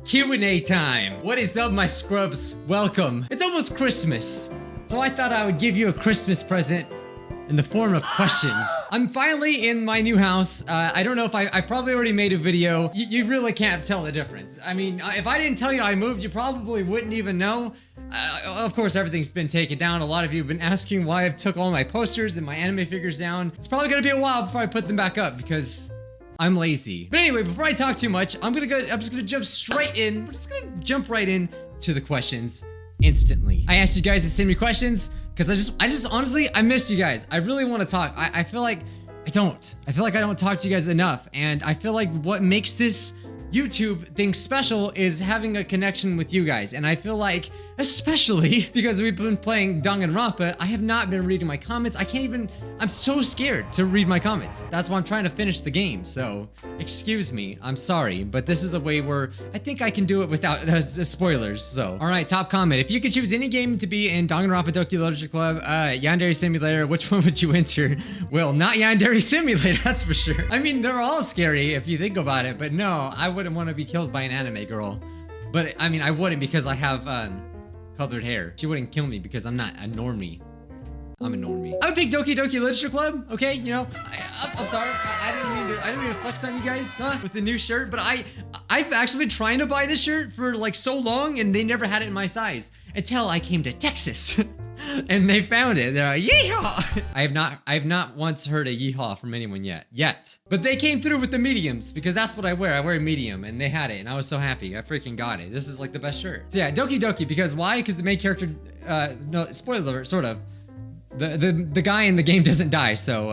Q&A time. What is up, my scrubs? Welcome. It's almost Christmas, so I thought I would give you a Christmas present in the form of questions. I'm finally in my new house. I don't know if I probably already made a video. You really can't tell the difference. I mean, if I didn't tell you I moved, you probably wouldn't even know. Of course, everything's been taken down. A lot of you have been asking why I've took all my posters and my anime figures down. It's probably gonna be a while before I put them back up because I'm lazy. But anyway, before I talk too much, I'm just gonna jump straight in. We're just gonna jump right in to the questions instantly. I asked you guys to send me questions because I just honestly, I missed you guys. I really want to talk. I feel like I don't. I feel like I don't talk to you guys enough. And I feel like what makes this YouTube thing special is having a connection with you guys. And I feel like, especially because we've been playing Danganronpa, I have not been reading my comments. I'm so scared to read my comments. That's why I'm trying to finish the game. So excuse me, I'm sorry, but this is the way where I think I can do it without spoilers. So, all right, top comment. If you could choose any game to be in Danganronpa Doki Literature Club, Yandere Simulator, which one would you enter? Well, not Yandere Simulator, that's for sure. I mean, they're all scary if you think about it, but no, I wouldn't want to be killed by an anime girl. But I mean, I wouldn't because I have colored hair. She wouldn't kill me because I'm not a normie. I'm a normie. I would pick Doki Doki Literature Club. Okay, you know, I'm sorry. I didn't mean to flex on you guys with the new shirt, but I've actually been trying to buy this shirt for like so long, and they never had it in my size until I came to Texas. And they found it. They're like, yeehaw! I have not once heard a yeehaw from anyone yet. But they came through with the mediums because that's what I wear. I wear a medium, and they had it, and I was so happy. I freaking got it. This is like the best shirt. So yeah, Doki Doki, because why? Because the main character, no, spoiler alert, sort of. The guy in the game doesn't die, so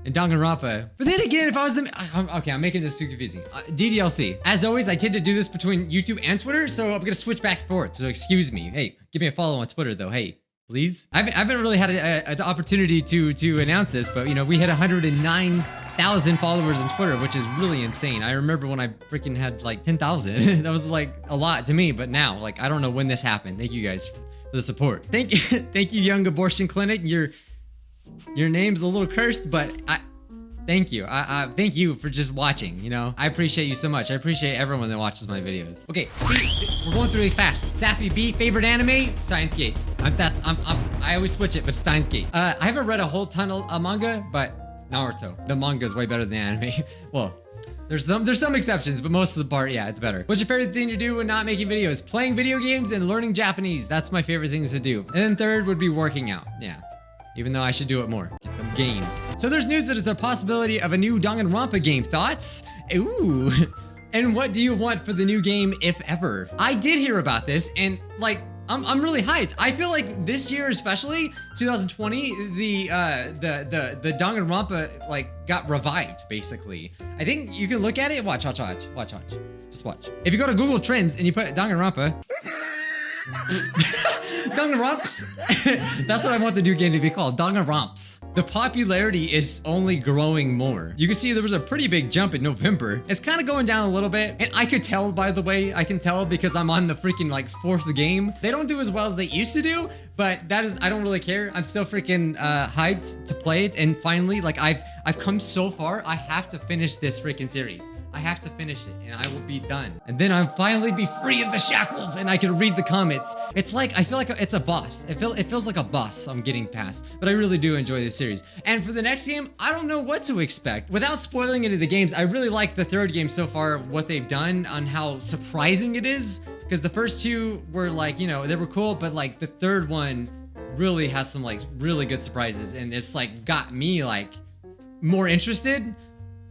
in Danganronpa. But then again, if I was okay, I'm making this too confusing. DDLC. As always, I tend to do this between YouTube and Twitter, so I'm gonna switch back and forth. So excuse me. Hey, give me a follow on Twitter though. Hey. Please? I haven't really had an opportunity to announce this, but you know, we hit 109,000 followers on Twitter, which is really insane. I remember when I freaking had like 10,000. That was like a lot to me, but now, like, I don't know when this happened. Thank you guys for the support. Thank you, thank you, Young Abortion Clinic. Your name's a little cursed, but thank you. Thank you for just watching, you know? I appreciate you so much. I appreciate everyone that watches my videos. Okay, we're going through these fast. Sappy B, favorite anime? Steins Gate. I always switch it, but Steins Gate. I haven't read a whole ton of manga, but Naruto. The manga is way better than the anime. Well, there's some exceptions, but most of the part, yeah, it's better. What's your favorite thing to do when not making videos? Playing video games and learning Japanese. That's my favorite things to do. And then third would be working out. Yeah. Even though I should do it more. Get them gains. So there's news that there's a possibility of a new Danganronpa game. Thoughts? Ooh. And what do you want for the new game, if ever? I did hear about this, and like, I'm really hyped. I feel like this year, especially 2020, the Danganronpa like got revived, basically. I think you can look at it. Watch. Just watch. If you go to Google Trends and you put Danganronpa. Danganronps. That's what I want the new game to be called, Danganronps. The popularity is only growing more. You can see there was a pretty big jump in November. It's kind of going down a little bit, and I could tell, by the way. I can tell because I'm on the freaking like 4th game. They don't do as well as they used to do, but I don't really care. I'm still freaking hyped to play it, and finally, like I've come so far. I have to finish this freaking series. I have to finish it, and I will be done. And then I'll finally be free of the shackles, and I can read the comments. It's like, I feel like it's a boss. It feels like a boss I'm getting past, but I really do enjoy this series. And for the next game, I don't know what to expect. Without spoiling any of the games, I really like the 3rd game so far, what they've done on how surprising it is. Because the first 2 were like, you know, they were cool, but like the 3rd one really has some like really good surprises, and it's like got me like more interested.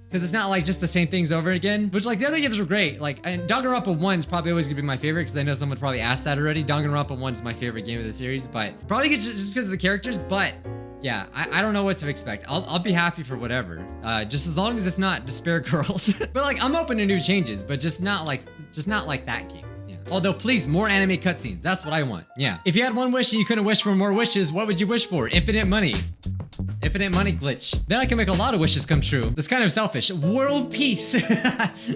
Because it's not like just the same things over again, which like the other games were great. Like, and Danganronpa 1 is probably always gonna be my favorite because I know someone probably asked that already. Danganronpa 1 is my favorite game of the series, but probably just because of the characters. But yeah, I don't know what to expect. I'll be happy for whatever, just as long as it's not Despair Girls. But like, I'm open to new changes, but just not like that game. Yeah. Although, please, more anime cutscenes. That's what I want. Yeah. If you had one wish and you couldn't wish for more wishes, what would you wish for? Infinite money. Infinite money glitch. Then I can make a lot of wishes come true. That's kind of selfish. World peace.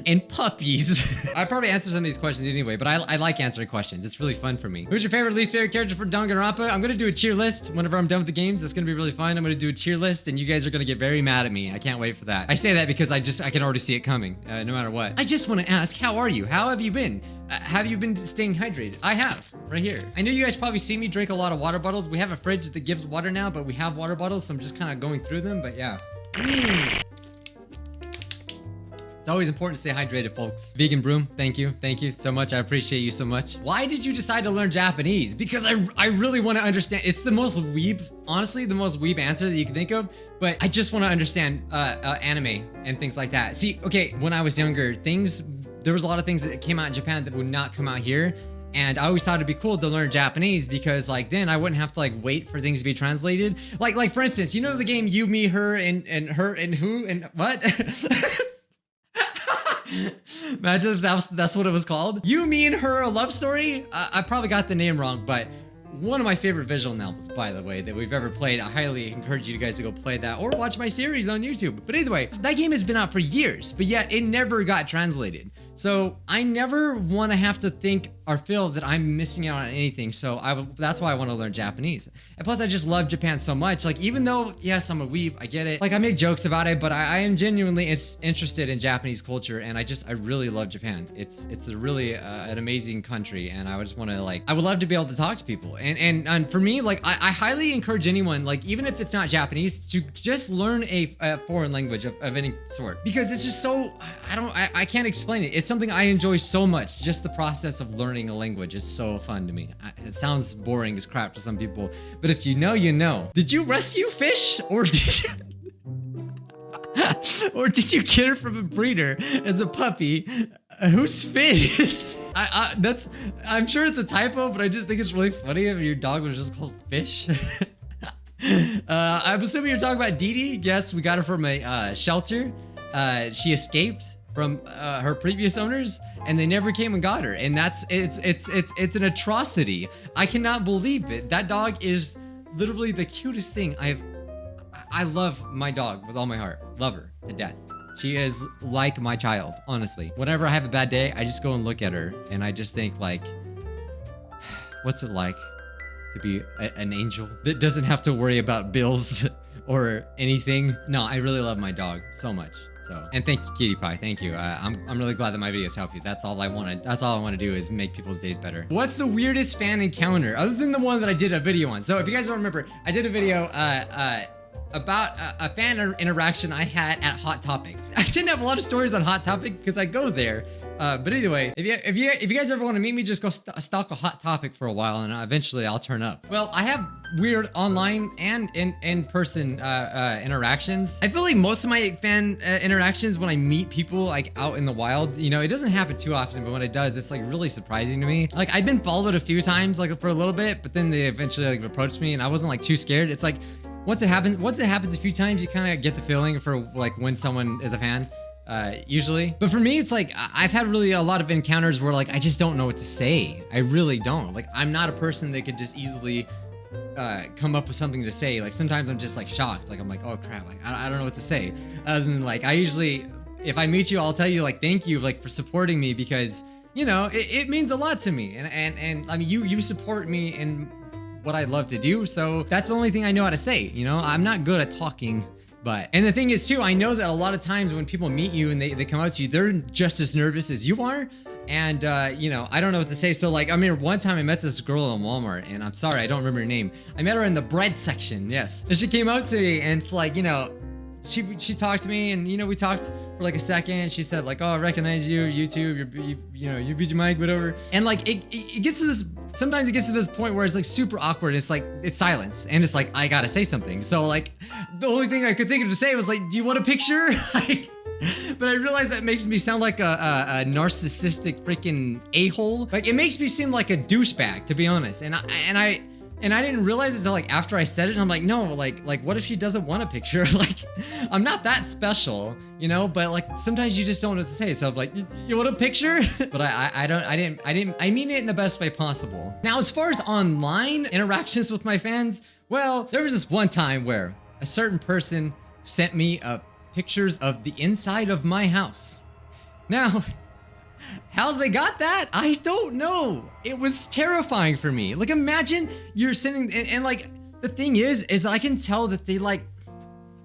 And puppies. I probably answer some of these questions anyway, but I like answering questions. It's really fun for me. Who's your favorite, least favorite character for Danganronpa? I'm gonna do a tier list whenever I'm done with the games. That's gonna be really fun. I'm gonna do a tier list and you guys are gonna get very mad at me. I can't wait for that. I say that because I can already see it coming, no matter what. I just want to ask, how are you? How have you been? Have you been staying hydrated? I have, right here. I know you guys probably see me drink a lot of water bottles. We have a fridge that gives water now, but we have water bottles, so I'm just kind of going through them, but yeah. It's always important to stay hydrated, folks. Vegan Broom, thank you. Thank you so much. I appreciate you so much. Why did you decide to learn Japanese? Because I really want to understand. It's the most weeb, honestly, the most weeb answer that you can think of, but I just want to understand anime and things like that. See, okay, when I was younger, there was a lot of things that came out in Japan that would not come out here. And I always thought it'd be cool to learn Japanese because like then I wouldn't have to like wait for things to be translated. Like for instance, you know the game You, Me, Her, and Her, and Who, and what? Imagine if that's what it was called. You, Me, and Her, a love story? I probably got the name wrong, but one of my favorite visual novels, by the way, that we've ever played. I highly encourage you guys to go play that or watch my series on YouTube. But either way, that game has been out for years, but yet it never got translated. So I never want to have to think or feel that I'm missing out on anything. So that's why I want to learn Japanese. And plus I just love Japan so much. Like even though, yes, I'm a weeb, I get it. Like I make jokes about it, but I am genuinely interested in Japanese culture. And I really love Japan. It's a really an amazing country. And I just want to I would love to be able to talk to people. And for me, like I highly encourage anyone, like even if it's not Japanese, to just learn a foreign language of any sort. Because it's just so, I can't explain it. It's something I enjoy so much. Just the process of learning a language is so fun to me. It sounds boring as crap to some people, but if you know, you know. Did you rescue fish or did you or did you get her from a breeder as a puppy? Who's fish? I'm sure it's a typo, but I just think it's really funny if your dog was just called Fish. I'm assuming you're talking about Dee Dee. Yes, we got her from a shelter. She escaped from her previous owners, and they never came and got her. And it's an atrocity. I cannot believe it. That dog is literally the cutest thing I love my dog with all my heart. Love her to death. She is like my child, honestly. Whenever I have a bad day, I just go and look at her, and I just think like, what's it like to be an angel that doesn't have to worry about bills or anything? No, I really love my dog so much. So, and thank you, Kitty Pie. Thank you. I'm really glad that my videos help you. That's all I want to do is make people's days better. What's the weirdest fan encounter other than the one that I did a video on? So if you guys don't remember, I did a video about a fan interaction I had at Hot Topic. I didn't have a lot of stories on Hot Topic because I go there. But anyway, if you guys ever want to meet me, just go stalk a Hot Topic for a while, and eventually I'll turn up. Well, I have weird online and in-person interactions. I feel like most of my fan interactions when I meet people like out in the wild, you know, it doesn't happen too often, but when it does, it's like really surprising to me. Like I've been followed a few times like for a little bit, but then they eventually like approached me, and I wasn't like too scared. It's like once it happens a few times, you kind of get the feeling for like when someone is a fan. Usually. But for me, it's like I've had really a lot of encounters where like I just don't know what to say. I really don't. Like I'm not a person that could just easily come up with something to say. Like sometimes I'm just like shocked. Like I'm like, oh crap, like I don't know what to say. Other than like I usually, if I meet you, I'll tell you like thank you like for supporting me, because you know it means a lot to me. And I mean you support me in what I love to do. So that's the only thing I know how to say. You know, I'm not good at talking. And the thing is too, I know that a lot of times when people meet you and they come out to you, they're just as nervous as you are. And, you know, I don't know what to say. So like, I mean, one time I met this girl in Walmart, and I'm sorry, I don't remember her name. I met her in the bread section. Yes. And she came out to me, and it's like, you know, she talked to me, and, you know, we talked for like a second. She said like, oh, I recognize you, YouTube, you know, you're Bijuu Mike, whatever. And like, it gets to this, sometimes it gets to this point where it's like super awkward. It's like, it's silence. And it's like, I gotta say something. So like, the only thing I could think of to say was like, do you want a picture? Like, but I realize that makes me sound like a narcissistic freaking a-hole. Like it makes me seem like a douchebag, to be honest. And And I didn't realize it until like after I said it. And I'm like, no, like what if she doesn't want a picture? Like, I'm not that special, you know, but like sometimes you just don't know what to say. So I'm like, you want a picture? But I mean it in the best way possible. Now, as far as online interactions with my fans, well, there was this one time where a certain person sent me pictures of the inside of my house. Now, how they got that, I don't know. It was terrifying for me. Like, imagine you're sitting and like, the thing is that I can tell that they like,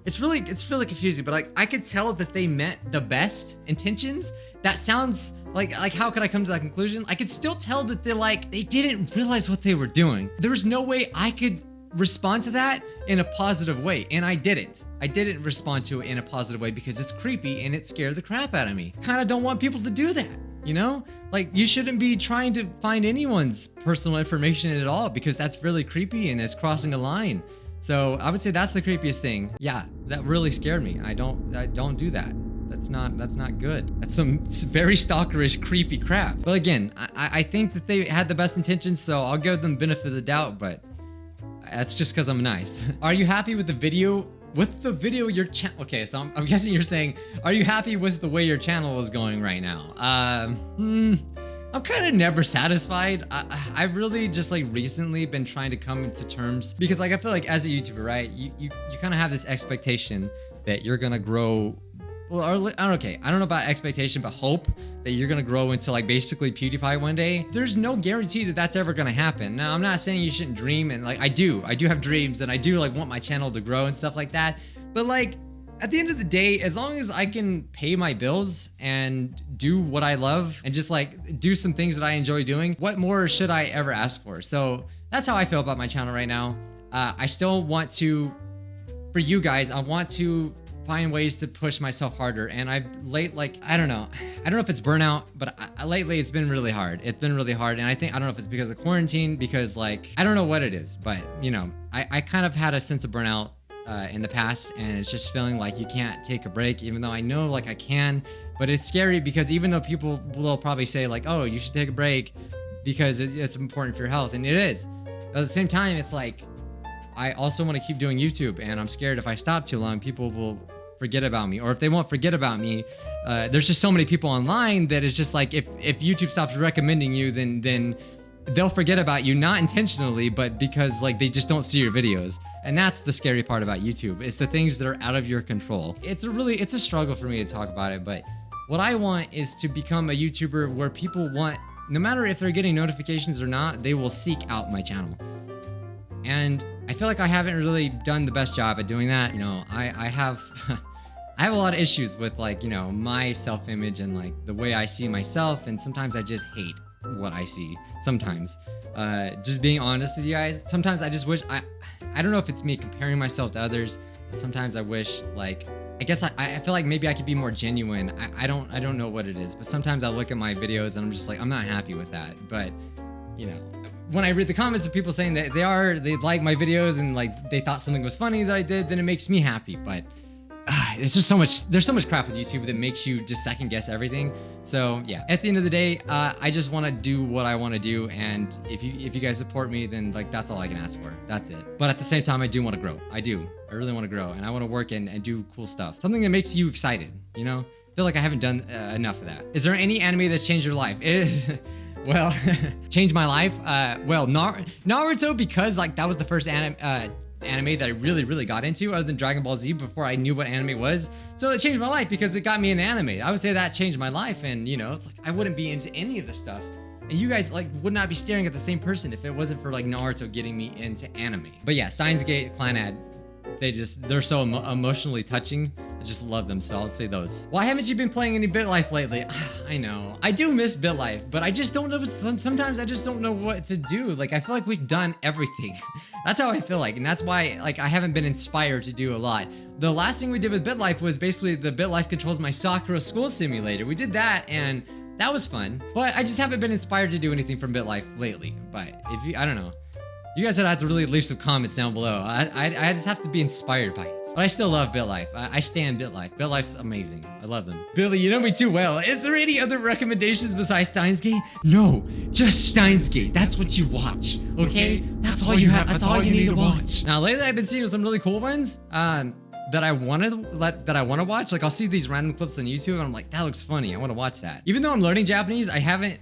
it's really confusing, but like, I could tell that they meant the best intentions. That sounds like how could I come to that conclusion? I could still tell that they didn't realize what they were doing. There was no way I could respond to that in a positive way, and I didn't respond to it in a positive way because it's creepy and it scared the crap out of me. Kind of don't want people to do that, you know? Like, you shouldn't be trying to find anyone's personal information at all because that's really creepy and it's crossing a line. So I would say that's the creepiest thing. Yeah, that really scared me. I don't do that. That's not good. That's some very stalkerish, creepy crap. But again, I think that they had the best intentions, so I'll give them benefit of the doubt, but that's just because I'm nice. Are you happy with the video? Your channel? Okay, so I'm guessing you're saying, are you happy with the way your channel is going right now? I'm kind of never satisfied. I've really just like recently been trying to come into terms because like I feel like as a YouTuber, right? You kind of have this expectation that you're gonna grow. Well, I don't know about expectation, but hope that you're gonna grow into like basically PewDiePie one day. There's no guarantee that that's ever gonna happen. Now, I'm not saying you shouldn't dream, and like I do have dreams, and I do like want my channel to grow and stuff like that. But like at the end of the day, as long as I can pay my bills and do what I love and just like do some things that I enjoy doing, what more should I ever ask for? So that's how I feel about my channel right now. I still want to, for you guys, I want to find ways to push myself harder, and I don't know if it's burnout, but lately it's been really hard. It's been really hard, and I don't know if it's because of quarantine, because like I don't know what it is, but you know, I kind of had a sense of burnout in the past, and it's just feeling like you can't take a break, even though I know like I can. But it's scary because even though people will probably say like, oh, you should take a break because it's important for your health, and it is. At the same time, it's like I also want to keep doing YouTube, and I'm scared if I stop too long, people will forget about me. Or if they won't forget about me, there's just so many people online that it's just like if YouTube stops recommending you, then they'll forget about you, not intentionally, but because like they just don't see your videos. And that's the scary part about YouTube. It's the things that are out of your control. It's a struggle for me to talk about it, but what I want is to become a YouTuber where people want, no matter if they're getting notifications or not, they will seek out my channel. And I feel like I haven't really done the best job at doing that. You know, I have I have a lot of issues with like, you know, my self-image and like the way I see myself, and sometimes I just hate what I see. Sometimes, just being honest with you guys, sometimes I just wish I don't know if it's me comparing myself to others, but sometimes I wish like, I guess I feel like maybe I could be more genuine. I don't know what it is, but sometimes I look at my videos and I'm just like, I'm not happy with that. But you know, when I read the comments of people saying that they like my videos and like they thought something was funny that I did, then it makes me happy. But it's just there's so much crap with YouTube that makes you just second guess everything. So yeah, at the end of the day, I just want to do what I want to do, and if you guys support me, then like that's all I can ask for. That's it. But at the same time, I do want to grow. I really want to grow, and I want to work and do cool stuff. Something that makes you excited, you know? I feel like I haven't done enough of that. Is there any anime that's changed your life? Well, changed my life. Well, Naruto, because like that was the first anime that I really got into, other than Dragon Ball Z, before I knew what anime was. So it changed my life because it got me into anime. I would say that changed my life, and you know, it's like I wouldn't be into any of this stuff, and you guys like would not be staring at the same person if it wasn't for like Naruto getting me into anime. But yeah, Steins Gate Clan Ad, they're so emotionally touching. I just love them, so I'll say those. Why haven't you been playing any BitLife lately? I know. I do miss BitLife, but I just don't know. Sometimes I just don't know what to do. Like, I feel like we've done everything. That's how I feel like, and that's why like I haven't been inspired to do a lot. The last thing we did with BitLife was basically the BitLife controls my Sakura school simulator. We did that, and that was fun, but I just haven't been inspired to do anything from BitLife lately. But if you, I don't know. You guys would have to really leave some comments down below. I just have to be inspired by it. But I still love BitLife. I stand BitLife. BitLife's amazing. I love them. Billy, you know me too well. Is there any other recommendations besides Steins Gate? No, just Steins Gate. That's what you watch, okay? That's all you have. That's all you need to watch. Now, lately I've been seeing some really cool ones that I want to watch. Like I'll see these random clips on YouTube and I'm like, that looks funny. I want to watch that. Even though I'm learning Japanese, I haven't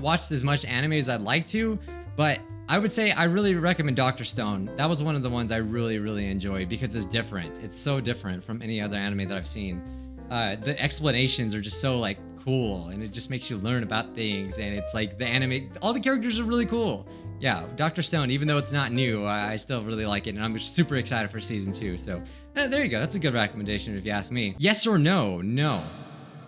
watched as much anime as I'd like to, but I would say I really recommend Dr. Stone. That was one of the ones I really, really enjoyed because it's different. It's so different from any other anime that I've seen. The explanations are just so like cool and it just makes you learn about things, and it's like the anime, all the characters are really cool. Yeah, Dr. Stone, even though it's not new, I still really like it, and I'm super excited for season 2. So there you go. That's a good recommendation if you ask me. Yes or no? No.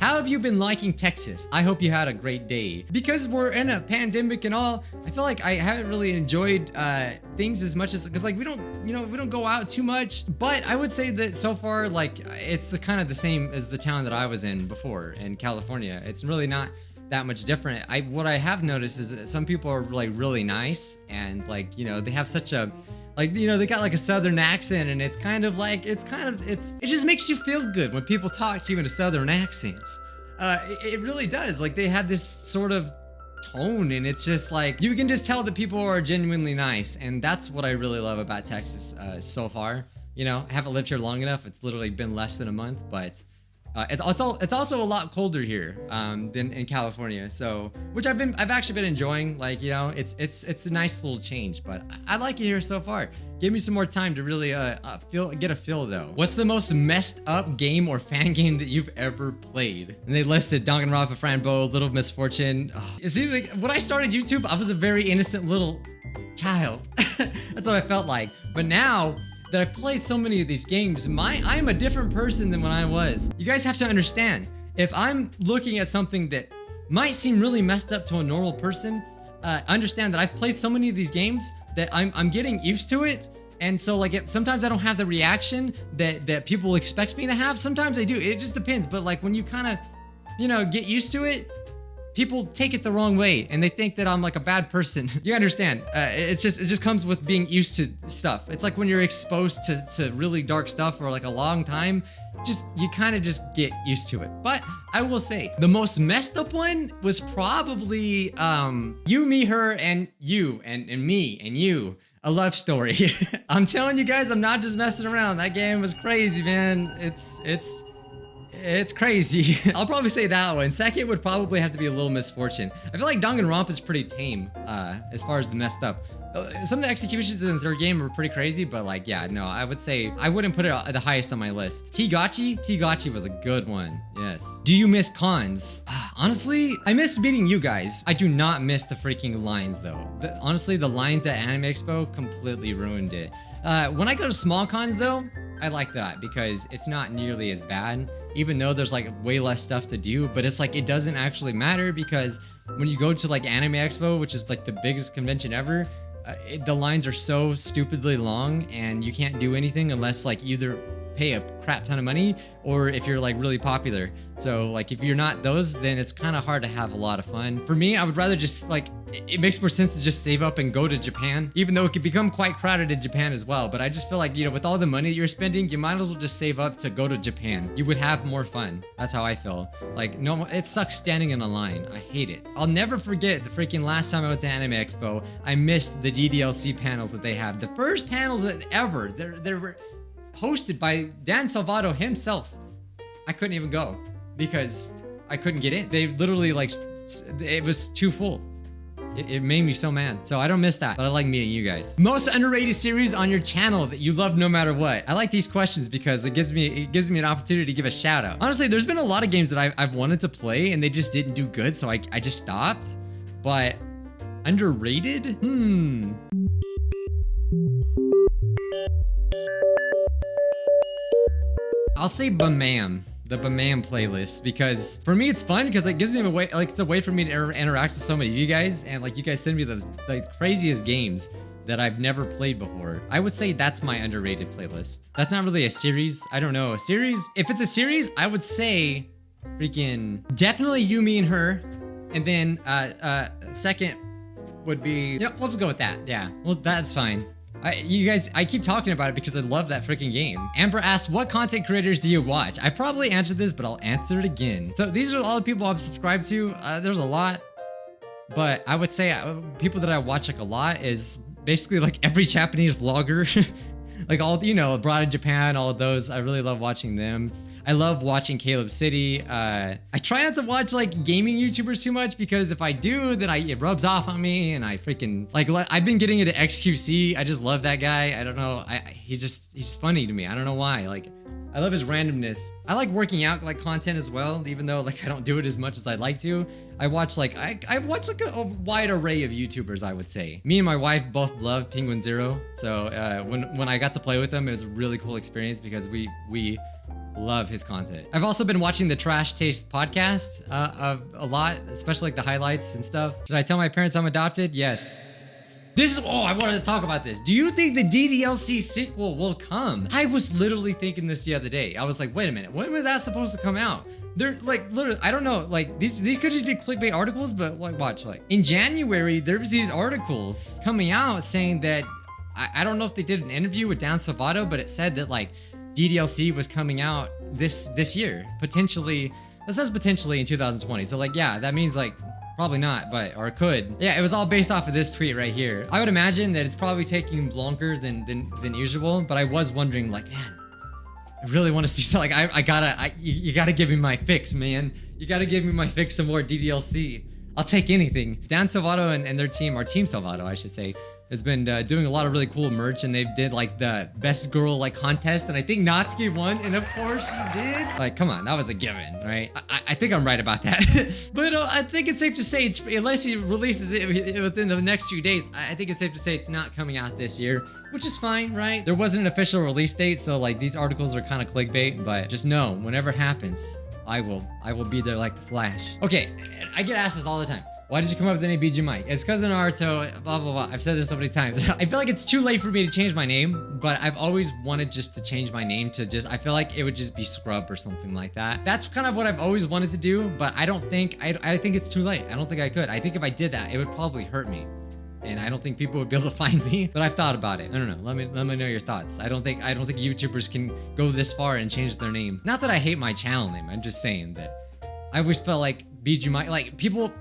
How have you been liking Texas? I hope you had a great day. Because we're in a pandemic and all, I feel like I haven't really enjoyed things as much as, because like we don't go out too much. But I would say that so far, like it's kind of the same as the town that I was in before in California. It's really not that much different. What I have noticed is that some people are like really nice, and like, they have such a, like, they got like a southern accent, and it's kind of like, it just makes you feel good when people talk to you in a southern accent. It really does. Like they have this sort of tone, and it's just like, you can just tell that people are genuinely nice, and that's what I really love about Texas so far. I haven't lived here long enough. It's literally been less than a month, but it's also a lot colder here than in California, so which I've actually been enjoying. Like, it's a nice little change, but I like it here so far. Give me some more time to really get a feel though. What's the most messed up game or fan game that you've ever played? And they listed Danganronpa Franbo, Little Misfortune. You see, like, when I started YouTube, I was a very innocent little child. That's what I felt like. But now that I've played so many of these games, I am a different person than when I was. You guys have to understand, if I'm looking at something that might seem really messed up to a normal person, understand that I've played so many of these games that I'm getting used to it. And so like sometimes I don't have the reaction that people expect me to have. Sometimes I do. It just depends. But like when you kind of, get used to it, people take it the wrong way and they think that I'm like a bad person. You understand? It just comes with being used to stuff. It's like when you're exposed to really dark stuff for like a long time, you kind of just get used to it. But I will say the most messed up one was probably You, Me, Her, and You, and me and you. A love story. I'm telling you guys, I'm not just messing around. That game was crazy, man. It's crazy. I'll probably say that one. Second would probably have to be a Little Misfortune. I feel like Danganronpa is pretty tame as far as the messed up. Some of the executions in the third game were pretty crazy, but like, yeah, no, I would say I wouldn't put it at the highest on my list. Tigachi was a good one. Yes. Do you miss cons? Honestly, I miss meeting you guys. I do not miss the freaking lines though. Honestly, the lines at Anime Expo completely ruined it. When I go to small cons though, I like that because it's not nearly as bad, even though there's like way less stuff to do, but it's like, it doesn't actually matter because when you go to like Anime Expo, which is like the biggest convention ever, the lines are so stupidly long and you can't do anything unless like either pay a crap ton of money or if you're like really popular. So like if you're not those, then it's kind of hard to have a lot of fun. For me, I would rather just like, it makes more sense to just save up and go to Japan, even though it could become quite crowded in Japan as well. But I just feel like, with all the money that you're spending, you might as well just save up to go to Japan. You would have more fun. That's how I feel. Like, no, it sucks standing in a line. I hate it. I'll never forget the freaking last time I went to Anime Expo. I missed the DDLC panels that they have. The first panels that ever. They were hosted by Dan Salvato himself. I couldn't even go because I couldn't get in. They literally like, it was too full. It made me so mad. So I don't miss that, but I like meeting you guys. Most underrated series on your channel that you love no matter what. I like these questions because it gives me an opportunity to give a shout out. Honestly, there's been a lot of games that I've wanted to play and they just didn't do good, so I just stopped. But underrated? I'll say Bamam. The Bamam playlist, because for me it's fun because it gives me a way, like it's a way for me to interact with so many of you guys, and like you guys send me those like craziest games that I've never played before. I would say that's my underrated playlist. That's not really a series. I don't know, a series. If it's a series, I would say freaking definitely You, Me, and Her, and then second would be, you know, let's go with that. Yeah, well, that's fine. You guys, I keep talking about it because I love that freaking game. Amber asks, what content creators do you watch? I probably answered this, but I'll answer it again. So these are all the people I'm subscribed to. There's a lot, but I would say people that I watch like a lot is basically like every Japanese vlogger, like all, you know, Abroad in Japan, all of those. I really love watching them. I love watching Caleb City. I try not to watch like gaming YouTubers too much because if I do, then it rubs off on me and I freaking like I've been getting into XQC. I just love that guy. I don't know. He's funny to me. I don't know why. Like I love his randomness. I like working out like content as well, even though like I don't do it as much as I'd like to. I watch like I watch like a wide array of YouTubers, I would say. Me and my wife both love Penguin Zero. So when I got to play with him, it was a really cool experience because we love his content. I've also been watching the Trash Taste podcast a lot, especially like the highlights and stuff. Should I tell my parents I'm adopted? Yes. I wanted to talk about this. Do you think the DDLC sequel will come? I was literally thinking this the other day. I was like, wait a minute, when was that supposed to come out? They're like, literally, I don't know, like these could just be clickbait articles, but like watch, like in January, there was these articles coming out saying that, I don't know if they did an interview with Dan Salvato, but it said that like, DDLC was coming out this year, potentially. That says potentially in 2020. So like, yeah, that means like probably not, but or it could. Yeah, it was all based off of this tweet right here. I would imagine that it's probably taking longer than usual, but I was wondering like, man, I really want to see. So like, you gotta give me my fix, man. You gotta give me my fix some more DDLC. I'll take anything. Dan Salvato and their team, or Team Salvato, I should say, has been doing a lot of really cool merch, and they did like the best girl like contest, and I think Natsuki won, and of course she did. Like, come on, that was a given, right? I think I'm right about that. But I think it's safe to say it's, unless he releases it within the next few days, I think it's safe to say it's not coming out this year, which is fine, right? There wasn't an official release date, so like these articles are kind of clickbait, but just know whenever it happens, I will be there like the Flash. Okay, I get asked this all the time. Why did you come up with the name Bijuu Mike? It's because of Naruto, blah, blah, blah. I've said this so many times. I feel like it's too late for me to change my name, but I've always wanted just to change my name to just, I feel like it would just be Scrub or something like that. That's kind of what I've always wanted to do, but I don't think, I think it's too late. I don't think I could. I think if I did that, it would probably hurt me. And I don't think people would be able to find me, but I've thought about it. I don't know. Let me know your thoughts. I don't think YouTubers can go this far and change their name. Not that I hate my channel name. I'm just saying that I always felt like Bijuu Mike, like people,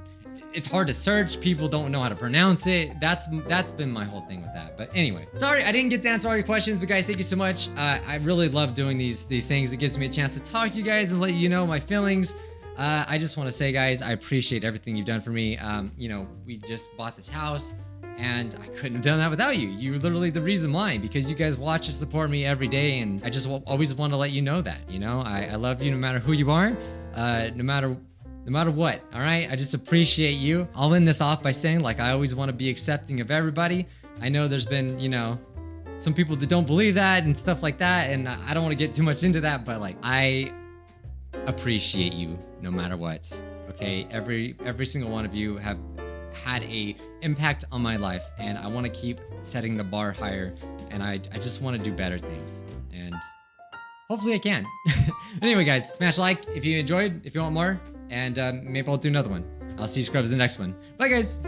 it's hard to search. People don't know how to pronounce it. That's been my whole thing with that. But anyway, sorry I didn't get to answer all your questions, but guys, thank you so much. I really love doing these things. It gives me a chance to talk to you guys and let you know my feelings. I just want to say, guys, I appreciate everything you've done for me. You know, we just bought this house, and I couldn't have done that without you. You're literally the reason why, because you guys watch and support me every day, and I just always want to let you know that. You know, I love you no matter who you are, no matter what, all right? I just appreciate you. I'll end this off by saying, like, I always want to be accepting of everybody. I know there's been, you know, some people that don't believe that and stuff like that, and I don't want to get too much into that, but like, I appreciate you no matter what, okay? Every single one of you have had a impact on my life, and I want to keep setting the bar higher, and I just want to do better things, and hopefully I can. Anyway, guys, smash like if you enjoyed, if you want more, and maybe I'll do another one. I'll see you scrubs in the next one. Bye, guys.